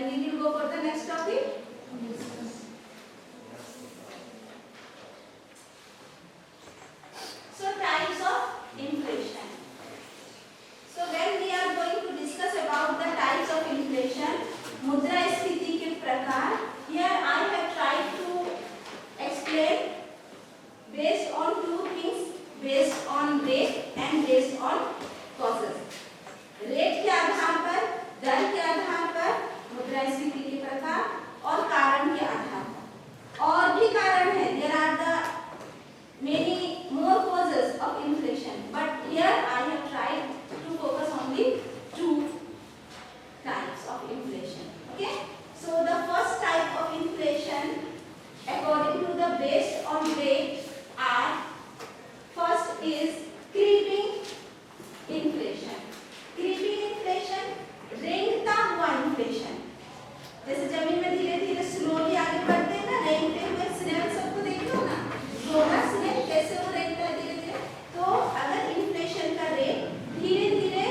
we will go for the next topic. So types of inflation. So when we are going to discuss about the types of inflation, मुद्रास्फीति के प्रकार, here I have tried to explain based on two things, based on rate and based on causes. Rate के आधार पर, दर के आधार पर, मुद्रास्फीति के प्रकार और कारण के आधार पर। और भी कारण है, there are the many more causes of inflation, but here I have tried to focus on the two types of inflation. Okay, so the first type of inflation according to the based on rate are, first is creeping inflation. creeping inflation, रेंगता हुआ inflation, जैसे जमीन में धीरे धीरे slowly आगे बढ़ते हैं ना, रेंगते हुए स्नेल सबको देखते हो ना, रोना स्नेल कैसे वो रेंगता है धीरे धीरे। तो अगर इन्फ्लेशन का रेट धीरे धीरे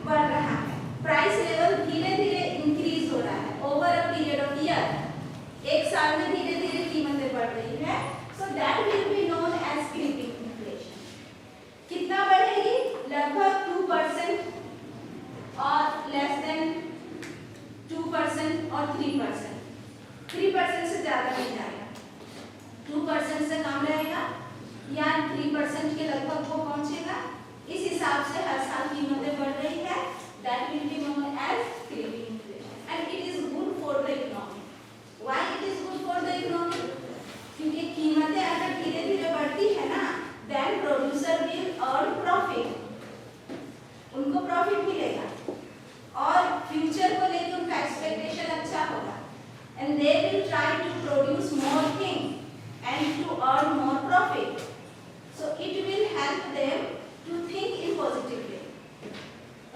बढ़ रहा है, प्राइस लेवल धीरे धीरे इंक्रीज हो रहा है over a period of year, एक साल में धीरे धीरे कीमतें बढ़ रही है, so that will be known as creeping inflation. कितना बढ़ेगी? लगभग 2% और लेस देन 2% और 3%। 3% से ज्यादा नहीं जाएगा, 2% से कम रहेगा या 3% के लगभग वो पहुंचेगा। इस हिसाब से हर साल कीमतें बढ़ रही है, that will be known as creeping inflation and it is good for the economy. Why it is good for the economy? क्योंकि कीमतें अगर धीरे धीरे बढ़ती है ना, then producer will earn profit, उनको प्रॉफिट मिलेगा और फ्यूचर को लेकर उनका एक्सपेक्टेशन अच्छा होगा and they will try to produce more thing and to earn more profit, so it will help them to think in positive way.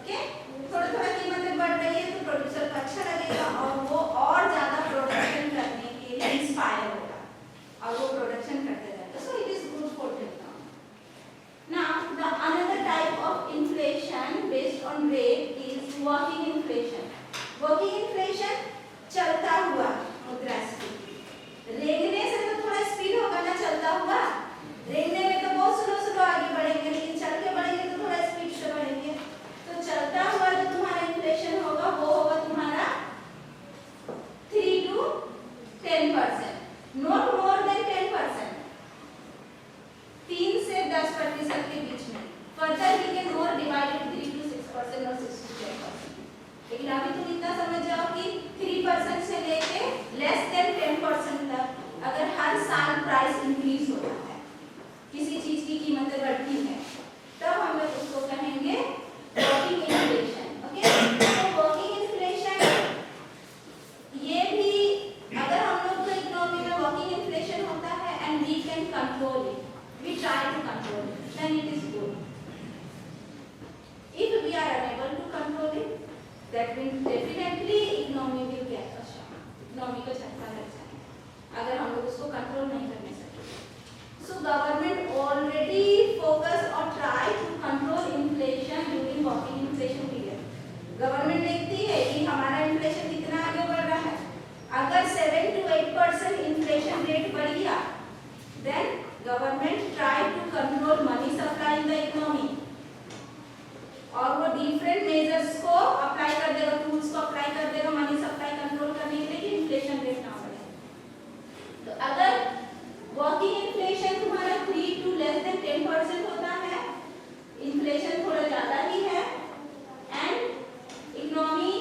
Okay, थोड़ा थोड़ा कीमतें बढ़ रही है तो प्रोड्यूसर को अच्छा लगेगा और वो और ज्यादा प्रोडक्शन करने के लिए इंस्पायर होगा और वो प्रोडक्शन करते रहेगा, so it is good for the economy. Now, the another type of inflation based on rate is working inflation. Working inflation चलता हुआ मुद्रास्फीति। रेंगने से तो थोड़ा स्पीड होगा ना चलता हुआ, रेंगने में तो बहुत स्लो आगे बढ़ेंगे, लेकिन चल के बढ़ेंगे तो थोड़ा स्पीड से बढ़ेंगे। तो चलता हुआ जो तुम्हारा इन्फ्लेशन होगा वो होगा तुम्हारा 3 to 10%, not more than 10%। 3 से 10% के बीच में। Further we can more divided 3 to 6% और 6 to 10%। लेकिन अभी तुम इतना समझ जाओ कि 3% से लेके लेस देन 10% तक अगर हर साल प्राइस इंक्रीज होता है, किसी चीज की कीमतें बढ़ती है, तब हम लोग उसको कहेंगे वर्किंग इन्फ्लेशन। ओके, तो वर्किंग इन्फ्लेशन ये भी अगर हम लोग को इकोनॉमी में वर्किंग इन्फ्लेशन होता है and we can control it, we try to control it, then it is good. If we are unable to control it, that means definitely economy will get a shock, economy को झटका लग जाएगा अगर हम लोग उसको कंट्रोल नहीं करने सके। So government already focus or try to control inflation during working inflation period. Government देखती है कि हमारा इन्फ्लेशन कितना आगे बढ़ रहा है, अगर 7 to 8% इन्फ्लेशन रेट बढ़ गया, then government try to control money supply in the economy और वो डिफरेंट मेजर्स को अप्लाई कर देगा, टूल्स को अप्लाई कर देगा मनी सप्लाई कंट्रोल करने के लिए कि इन्फ्लेशन रेट ना बढ़े। तो अगर वर्किंग इन्फ्लेशन तुम्हारा 3 to less than 10% होता है, इन्फ्लेशन थोड़ा ज्यादा ही है and economy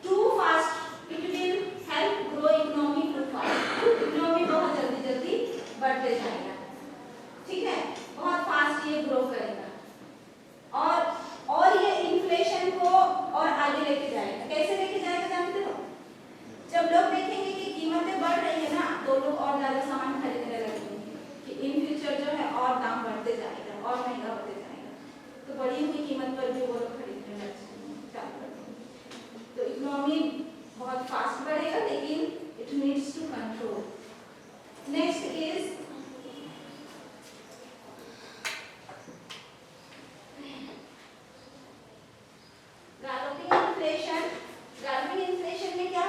too fast, it will help grow economy too fast, economy बहुत जल्दी जल्दी बढ़ते जाएगा, ठीक है, बहुत फास्ट ये ग्रो करेगा और ये इन्फ्लेशन को और आगे लेके जाएगा। कैसे लेके जाएगा जानते हो? जब लोग देखेंगे कि कीमतें बढ़ रही है ना, तो लोग और ज्यादा सामान खरीदने लगेंगे कि इन फ्यूचर जो है और दाम बढ़ते जाएगा और महंगा होते जाएगा, तो बढ़ी हुई कीमत पर भी वो लोग खरीदने लगेंगे। तो इकोनॉमी बहुत फास्ट बढ़ेगा लेकिन it needs to control. Next is galloping inflation. Galloping inflation में क्या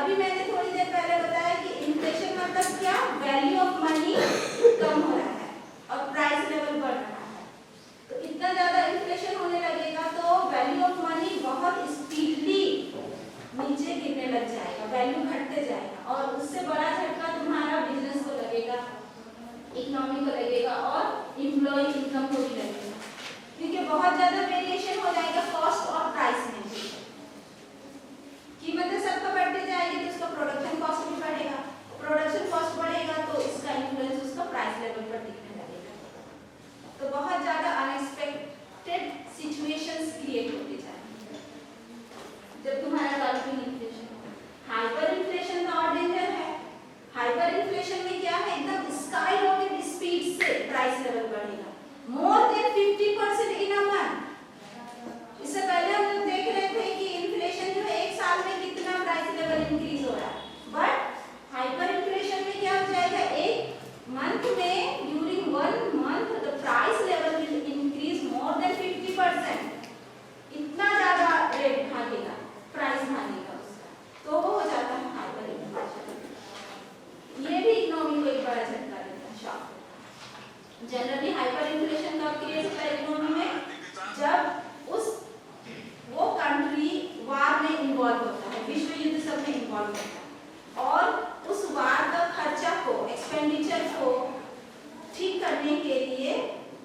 अभी मैंने थोड़ी देर पहले बताया कि इन्फ्लेशन मतलब क्या, वैल्यू ऑफ मनी कम हो रहा है और प्राइस लेवल बढ़ रहा है। तो इतना ज्यादा इन्फ्लेशन होने लगेगा तो वैल्यू ऑफ मनी बहुत स्पीडली नीचे गिरने लग जाएगा, वैल्यू घटते जाएगा और उससे बड़ा झटका तुम्हारा बिजनेस को लगेगा, इकोनॉमी को लगेगा और एम्प्लॉय इनकम को भी लगेगा, क्योंकि बहुत ज्यादा वेरिएशन हो जाएगा कॉस्ट और प्राइस में। कीमतें सबको बढ़ती जाएगी तो उसका प्रोडक्शन कॉस्ट भी बढ़ेगा, प्रोडक्शन कॉस्ट बढ़ेगा तो इसका इन्फ्लुएंस उसका प्राइस लेवल पर दिखने लगेगा। तो बहुत ज्यादा अनएक्सपेक्टेड सिचुएशंस क्रिएट होती जाएंगी जब तुम्हारा गल्फिंग इन्फ्लेशन हो। हाइपर इन्फ्लेशन तो और डेंजर है। हाइपर इन्फ्लेशन में क्या है, एकदम स्काई रॉकेट स्पीड से प्राइस लेवल बढ़ेगा, more than 50% in a month. इससे पहले हम लोग देख रहे थे कि इन्फ्लेशन जो है एक साल में कितना प्राइस लेवल इंक्रीज हो रहा है, बट हाइपर इन्फ्लेशन में क्या हो जाएगा, एक मंथ में during 1 month the price level will increase more than 50%। इतना ज्यादा रेट भागेगा, प्राइस भागेगा उसका, तो वो हो जाता है हाइपर इन्फ्लेशन। ये भी इकोनॉमी को एक बड़ा झटका देता है, शॉक। जनरली हाइपर इन्फ्लेशन कब क्रिएट होता है इकोनॉमी में, जब उस वो कंट्री वार में इन्वॉल्व होता है, विश्व युद्ध सब में इन्वॉल्व होता है और उस वार का खर्चा को, एक्सपेंडिचर को ठीक करने के लिए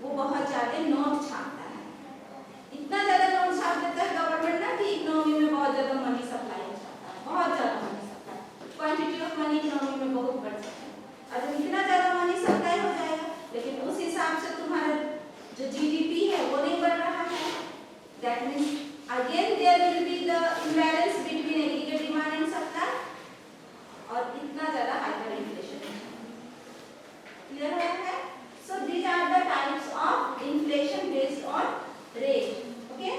वो बहुत ज्यादा नोट छापता है। इतना ज्यादा नोट छाप देता है गवर्नमेंट ना कि इकोनॉमी में बहुत ज्यादा मनी सप्लाई हो जाता है, बहुत ज्यादा money supply, quantity of money economy में बहुत बढ़ जाता है। अगर इतना ज्यादा मनी सप्लाई हो जाएगा लेकिन उस हिसाब से तुम्हारा जो जीडीपी है वो नहीं बढ़ रहा है, that means again there will be the imbalance between aggregate demand and supply और इतना ज्यादा हाइपर इन्फ्लेशन। क्लियर है? So these are the types of inflation based on rate. Okay?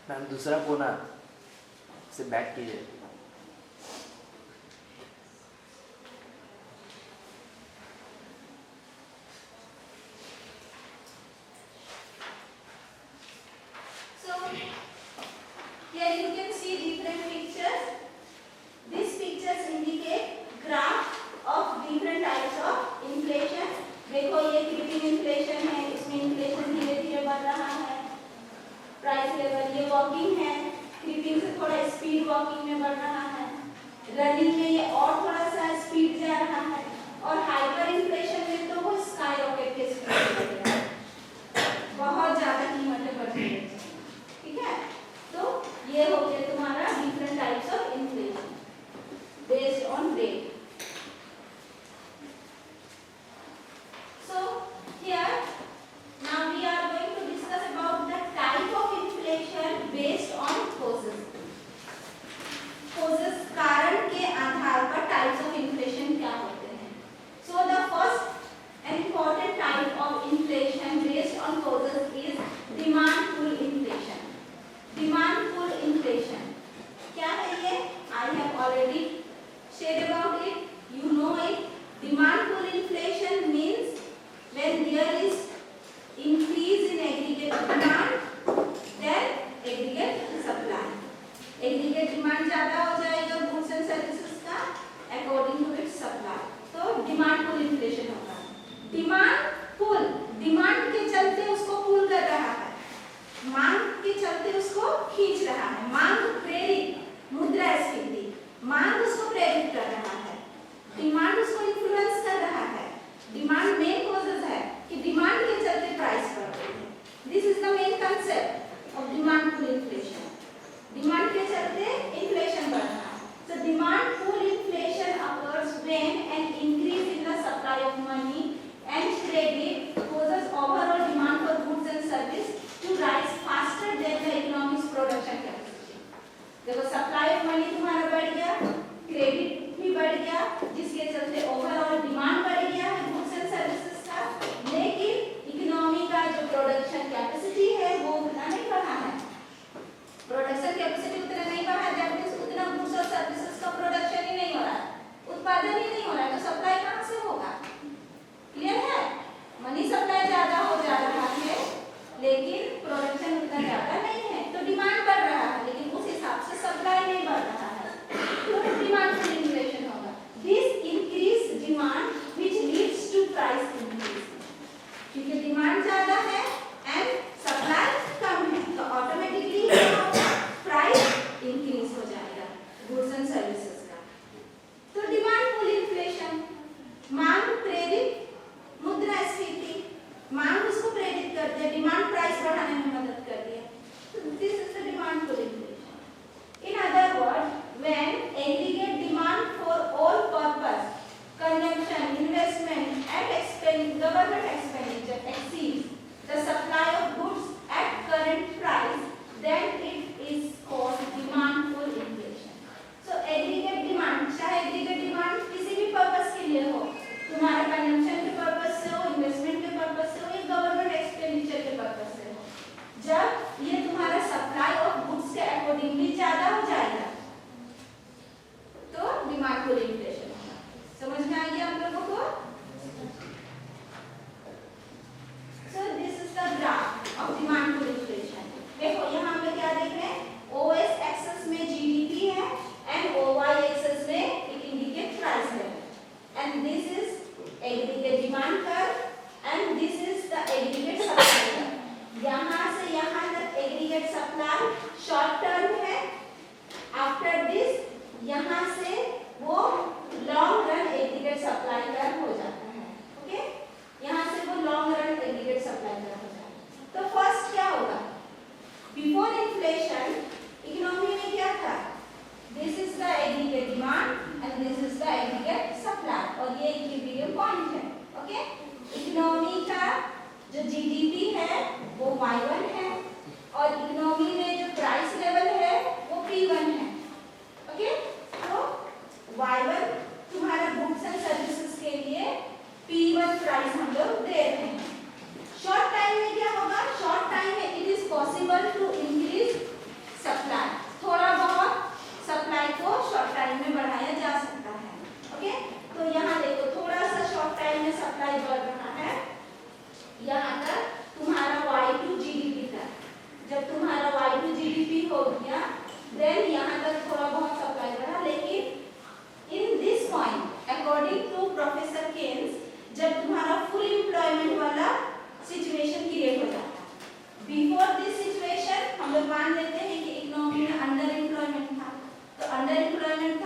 Ma'am दूसरा कोना से बैक कीजिए। So here you can see different pictures. These pictures indicate graph of different types of inflation. देखो ये creeping inflation है, इसमें inflation धीरे धीरे बढ़ रहा है, प्राइस लेवल ये वॉकिंग है, क्रीपिंग से थोड़ा स्पीड वॉकिंग में बढ़ रहा है, रनिंग में ये और थोड़ा सा स्पीड जा रहा है और हाइपर इन्फ्लेशन में तो वो स्काई रॉकेट के स्पीड बढ़ रहा है, बहुत ज्यादा कीमतें बढ़ रही है। ठीक है, तो ये हो गया तुम्हारा different types of inflation based on rate. So here now we are going to discuss about the type of inflation based on causes. Causes कारण के आधार पर types of inflation क्या होते हैं? So the first and important type of inflation based on causes is demand pull inflation. Demand pull inflation क्या है ये? I have already shared about it. You know it. Demand pull inflation means when there is increase in aggregate demand then aggregate supply. Aggregate demand ज्यादा हो जाएगा goods and services का according to its supply, तो demand pull inflation होगा। Demand pull, demand के चलते उसको pull कर रहा है, मांग के चलते उसको खींच रहा है, मांग प्रेरित, मुद्रास्फीति, मांग उसको प्रेरित कर रहा है।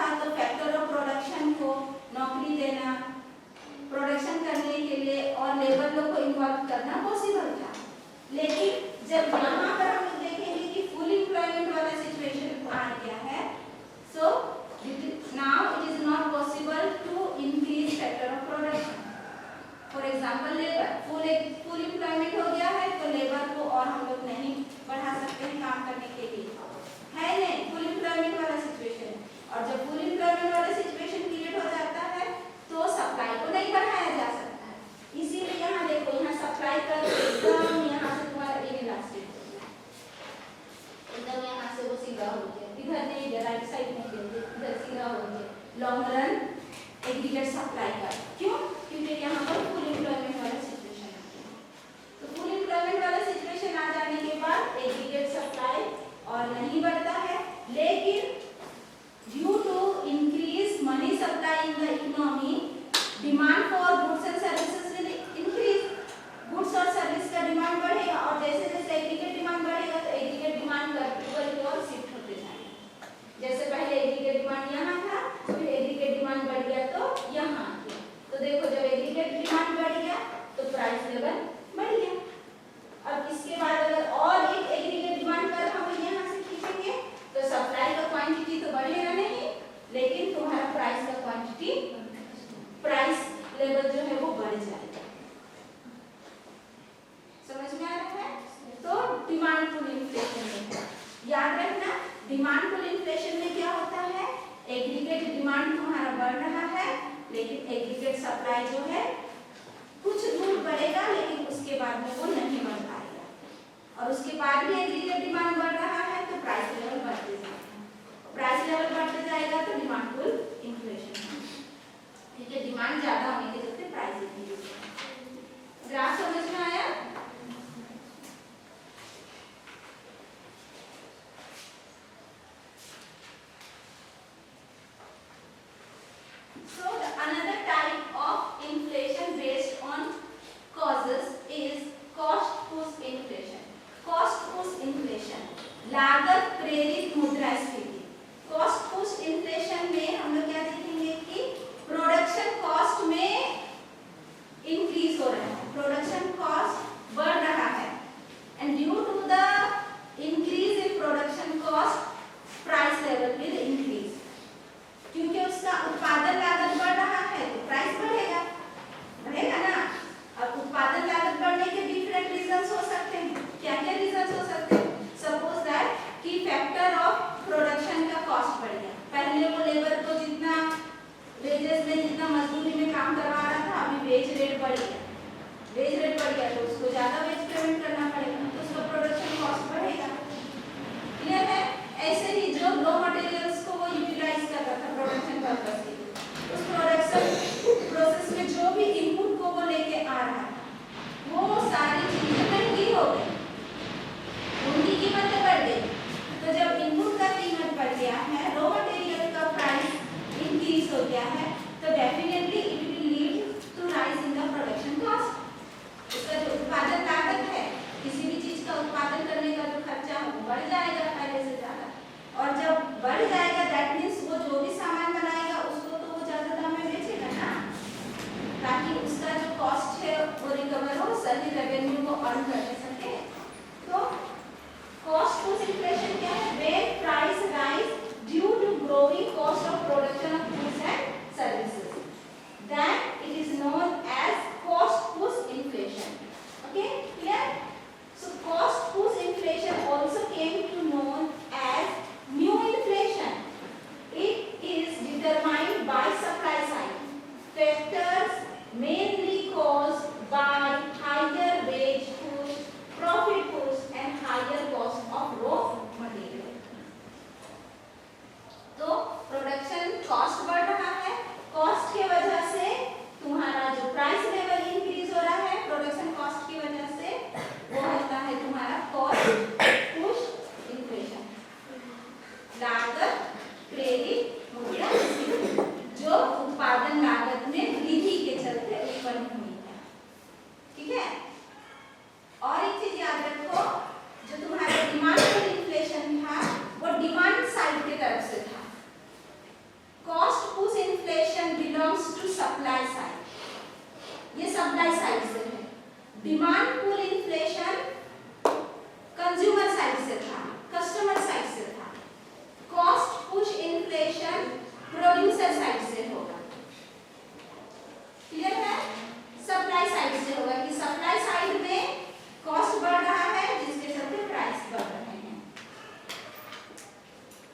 था तो फैक्टर ऑफ प्रोडक्शन को नौकरी देना, प्रोडक्शन करने के लिए और लेबर लोग को इन्वॉल्व करना पॉसिबल था। लेकिन जब यहाँ पर हम लोग देखेंगे कि फुल एम्प्लॉयमेंट वाला सिचुएशन आ गया है, so now it is not possible to increase factor of production. For example labour, full employment हो गया है तो लेबर को और हम लोग नहीं बढ़ा सकते हैं काम करने के लिए, है नहीं, फुल एम्प्लॉयमेंट वाला सिचुएशन। और जब फुल एम्प्लॉयमेंट वाला सिचुएशन क्रिएट हो जाता है तो सप्लाई को नहीं बढ़ाया जा सकता है। इसीलिए यहाँ देखो, यहाँ सप्लाई कर एकदम यहाँ से तुम्हारा इलास्टिक हो गया, एकदम यहाँ से वो सीधा हो गया, इधर नहीं गया, राइट साइड नहीं गया, इधर सीधा हो गया लॉन्ग रन एग्रीगेट सप्लाई का। क्यों? क्योंकि यहाँ पर फुल एम्प्लॉयमेंट वाला सिचुएशन आ गया। तो फुल एम्प्लॉयमेंट वाला सिचुएशन आ जाने के बाद एग्रीगेट सप्लाई और नहीं बढ़ता है, लेकिन due to increase money supply in the economy, demand for goods and services will increase. Goods और सर्विस का डिमांड बढ़ेगा और जैसे जैसे एग्रीगेट डिमांड बढ़ेगा तो एग्रीगेट डिमांड वर्टिकल की ओर शिफ्ट होते जाएगा। जैसे पहले एग्रीगेट डिमांड यहाँ था, फिर एग्रीगेट डिमांड बढ़ गया तो यहाँ आ गया। तो देखो, जब एग्रीगेट डिमांड बढ़ गया तो प्राइस लेवल बढ़ गया। अब इसके बाद अगर और एक एग्रीगेट डिमांड पर हम यहाँ से खींचेंगे तो सप्लाई का क्वांटिटी तो बढ़ेगा नहीं, लेकिन तुम्हारा प्राइस का क्वांटिटी, प्राइस लेवल जो है वो बढ़ जाएगा। समझ में आ रहा है? तो डिमांड पुल इन्फ्लेशन में याद रखना, डिमांड पुल इन्फ्लेशन में क्या होता है, एग्रीगेट डिमांड तुम्हारा बढ़ रहा है लेकिन एग्रीगेट सप्लाई जो है कुछ दूर बढ़ेगा, लेकिन उसके बाद में वो नहीं बढ़ पाएगा। और उसके बाद भी एग्रीगेट डिमांड बढ़ रहा है तो प्राइस लेवल बढ़ते जाएगा, प्राइस लेवल बढ़ते जाएगा तो डिमांड पुल इन्फ्लेशन। ठीक है, डिमांड ज्यादा होने के चलते प्राइस इंक्रीज। ग्राफ समझ में आया? So another type of inflation based on causes is cost push inflation. Cost push inflation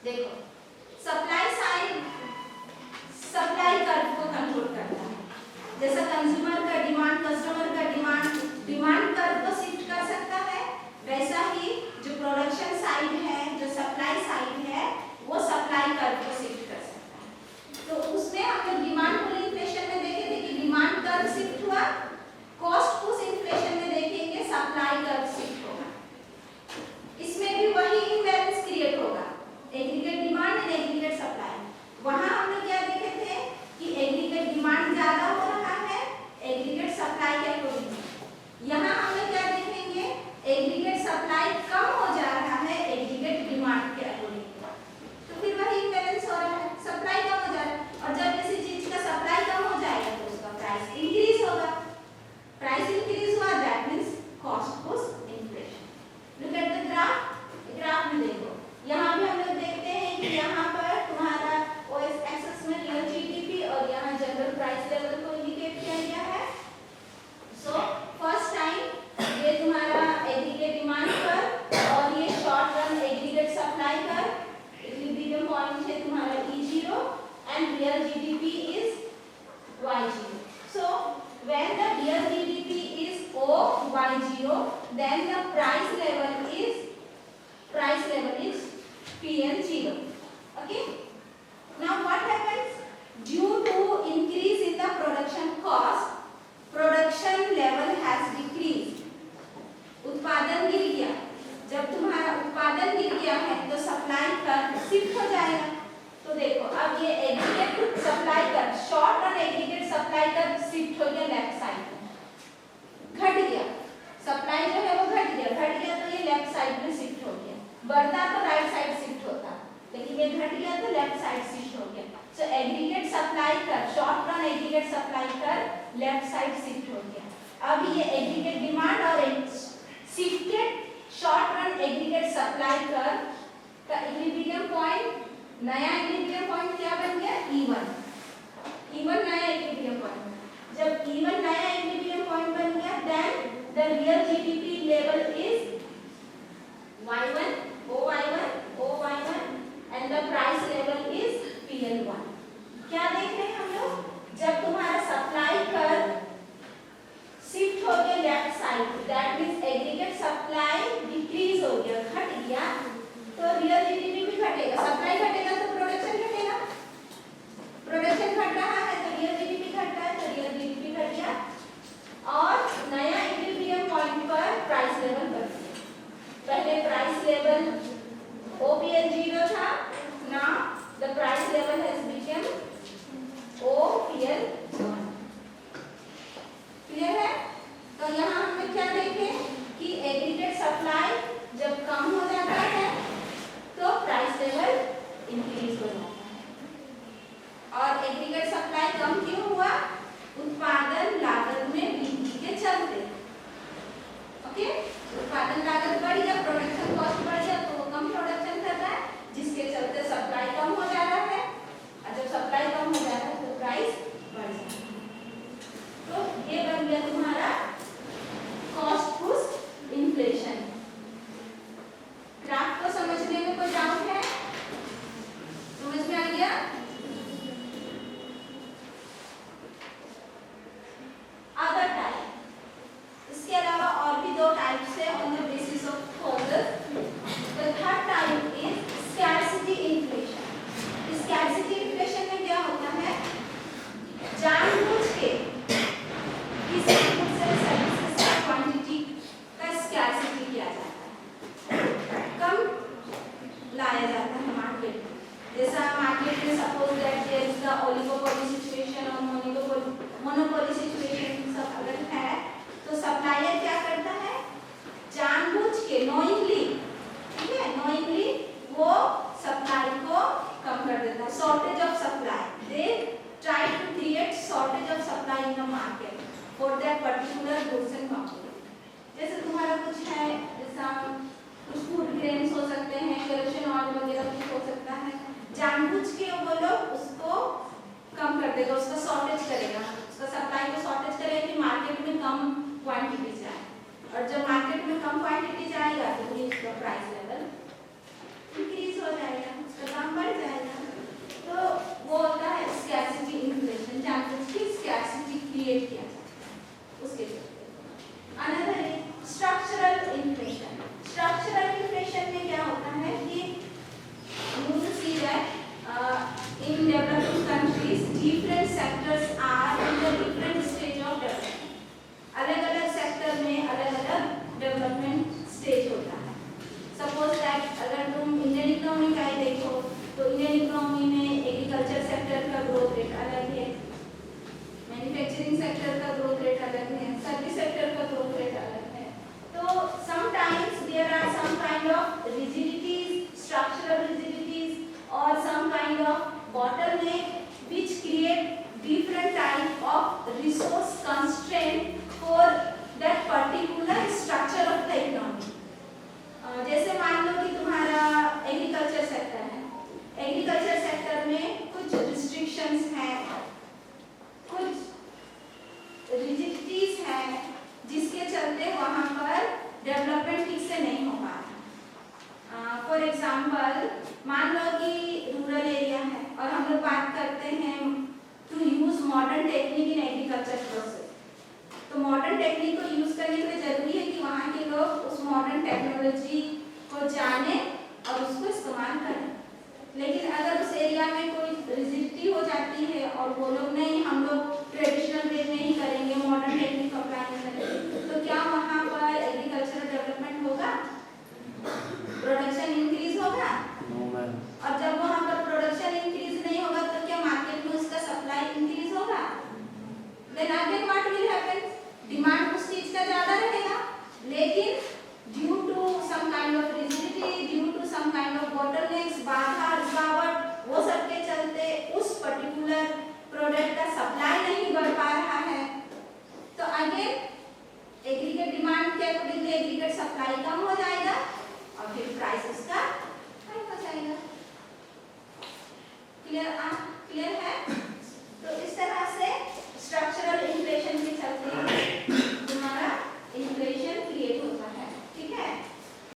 देखो सप्लाई साइड सप्लाई कर्व को कंट्रोल करता है। जैसा कंज्यूमर का डिमांड कस्टमर का डिमांड कर्व को शिफ्ट कर सकता है, वैसा ही जो प्रोडक्शन साइड है, जो सप्लाई साइड है, वो सप्लाई कर्व को शिफ्ट कर सकता है। तो उसमें हम लोग डिमांड पुल इन्फ्लेशन में देखे थे कि डिमांड कर्व शिफ्ट हुआ, कॉस्ट पुश इन्फ्लेशन में देखेंगे सप्लाई कर्व शिफ्ट होगा। इसमें भी वही इम्बैलेंस क्रिएट होगा, aggregate demand and aggregate supply. वहां हम लोग क्या देखे थे कि एग्रीगेट डिमांड ज्यादा हो रहा है एग्रीगेट सप्लाई के अकॉर्डिंग। यहाँ हम लोग क्या देखेंगे, एग्रीगेट सप्लाई कम हो जा रहा है एग्रीगेट डिमांड के अकॉर्डिंग। तो फिर वही इम्बैलेंस हो रहा है, सप्लाई कम हो जा रहा है। और जब किसी चीज का सप्लाई कम हो जाएगा तो उसका प्राइस इंक्रीज होगा। प्राइस इंक्रीज हुआ that means cost push inflation. Look at the graph में देखो, यहाँ भी हम लोग देखते हैं कि यहाँ पर तुम्हारा ओएस एक्सेस में रियल जीडीपी और यहाँ जनरल प्राइस लेवल को इंडिकेट किया गया है। सो फर्स्ट टाइम ये तुम्हारा एग्रीगेट डिमांड पर और ये शॉर्ट रन एग्रीगेट सप्लाई पर इक्विलिब्रियम पॉइंट है तुम्हारा E0 and real GDP is Y0. So when the real GDP is OY0, then the price level is PL0. Okay. Now what happens? Due to increase in the production cost, production level has decreased. उत्पादन गिर गया। जब तुम्हारा उत्पादन गिर गया है तो सप्लाई कर्व शिफ्ट हो जाएगा। तो देखो अब ये aggregate supply curve, short run aggregate supply curve shift हो गया लेफ्ट साइड में, घट गया। सप्लाई जो है वो घट गया तो ये लेफ्ट साइड में शिफ्ट हो गया। बढ़ता तो राइट साइड शिफ्ट होता, लेकिन ये घट गया तो लेफ्ट साइड शिफ्ट हो गया। So aggregate supply curve, short run aggregate supply curve left side shift हो गया। अब ये एग्रीगेट डिमांड और shifted short run aggregate supply curve का इक्विलिब्रियम पॉइंट, नया इक्विलिब्रियम पॉइंट क्या बन गया? E1 नया इक्विलिब्रियम पॉइंट। जब E1 नया इक्विलिब्रियम पॉइंट बन गया, then the real GDP level is Y1, OY1 and the price level is PL1. क्या देख रहे हैं हम लोग? जब तुम्हारा सप्लाई कर्व शिफ्ट हो गया left side, that means aggregate supply decrease हो गया, घट गया, तो रियल जीडीपी भी घटेगा। सप्लाई घटेगा तो प्रोडक्शन घटेगा, प्रोडक्शन घट रहा है तो रियल जीडीपी घट रहा है, तो रियल जीडीपी घट गया और नया इक्विलिब्रियम पॉइंट पर प्राइस लेवल बढ़ गया। पहले प्राइस लेवल OPL0 था, now the price level has become OPL1। Clear है? तो यहाँ हमने क्या देखे कि एग्रीगेट सप्लाई जब कम हो जाता है तो प्राइस लेवल इंक्रीज हो जाता है। और एग्रीगेट सप्लाई कम क्यों हुआ? उत्पादन लागत में वृद्धि के चलते। ओके, उत्पादन लागत बढ़ गया, प्रोडक्शन कॉस्ट बढ़ गया, तो वो कम प्रोडक्शन कर रहा है, जिसके चलते सप्लाई कम हो जा रहा है। और जब सप्लाई कम हो जाता है तो प्राइस बढ़ जाता है। तो ये बन गया तुम्हारा कॉस्ट पुश इन्फ्लेशन। ग्राफ को समझने में कोई डाउट है? समझ में आ गया? अदर टाइप, इसके अलावा और भी दो टाइप्स है on the basis of causes. The third type is scarcity inflation. Scarcity inflation में क्या होता है? जानबूझ के किसी गुड्स या सर्विसेज की क्वांटिटी का स्कैर्सिटी किया जाता है, कम लाया जाता है मार्केट में। जैसा मार्केट में suppose that there is the oligopoly situation और मोनोपोली सिचुएशन सब अगर है तो सप्लायर क्या करता है? जानबूझ के नोइंगली, ठीक है, नोइंगली वो सप्लाई को कम कर देता है। Shortage of supply, they try to create shortage of supply in the market for that particular goods and commodity. जैसे तुम्हारा कुछ है, जैसा कुछ फूड ग्रेन्स हो सकते हैं, केरोसिन ऑयल वगैरह कुछ हो सकता है, जानबूझ के वो लोग उसको कम कर देगा, उसका शॉर्टेज करेगा, उसका सप्लाई को शॉर्टेज करेगा कि मार्केट में कम क्वांटिटी जाए। और जब मार्केट में कम क्वांटिटी जाएगा तो उसका प्राइस लेवल इंक्रीज हो जाएगा, उसका kind of bottleneck which create different type of resource constraint for that particular structure of the economy. जैसे मान लो कि तुम्हारा एग्रीकल्चर सेक्टर है, एग्रीकल्चर सेक्टर में कुछ रिस्ट्रिक्शंस हैं, कुछ रिजिडिटीज हैं, जिसके चलते वहाँ पर डेवलपमेंट ठीक से नहीं हो पा रहा। फॉर एग्जाम्पल मान लो कि रूरल एरिया है और हम लोग बात करते हैं to use modern technique in agriculture process, तो मॉडर्न टेक्निक को यूज करने के लिए जरूरी है कि वहाँ के लोग उस मॉडर्न टेक्नोलॉजी को जाने और उसको इस्तेमाल करें। लेकिन अगर उस एरिया में कोई रिजिडिटी हो जाती है और वो लोग नहीं, हम लोग ट्रेडिशनल वे में ही करेंगे, मॉडर्न टेक्निक अप्लाई नहीं करेंगे, तो क्या वहाँ पर एग्रीकल्चरल डेवलपमेंट होगा? प्रोडक्शन इंक्रीज होगा? और जब वहाँ पर प्रोडक्शन इंक्रीज नहीं होगा तो क्या मार्केट में उसका सप्लाई इंक्रीज होगा? Then again what will happen? Demand उस चीज का ज्यादा रहेगा, लेकिन due to some kind of rigidity, due to some kind of bottlenecks, बाधा, रुकावट, वो सब के चलते उस पर्टिकुलर प्रोडक्ट का सप्लाई नहीं बढ़ पा रहा है, तो अगेन एग्रीगेट डिमांड के अकॉर्डिंग एग्रीगेट सप्लाई कम हो जाएगा और फिर प्राइस उसका हाई हो जाएगा। क्लियर है? तो इस तरह से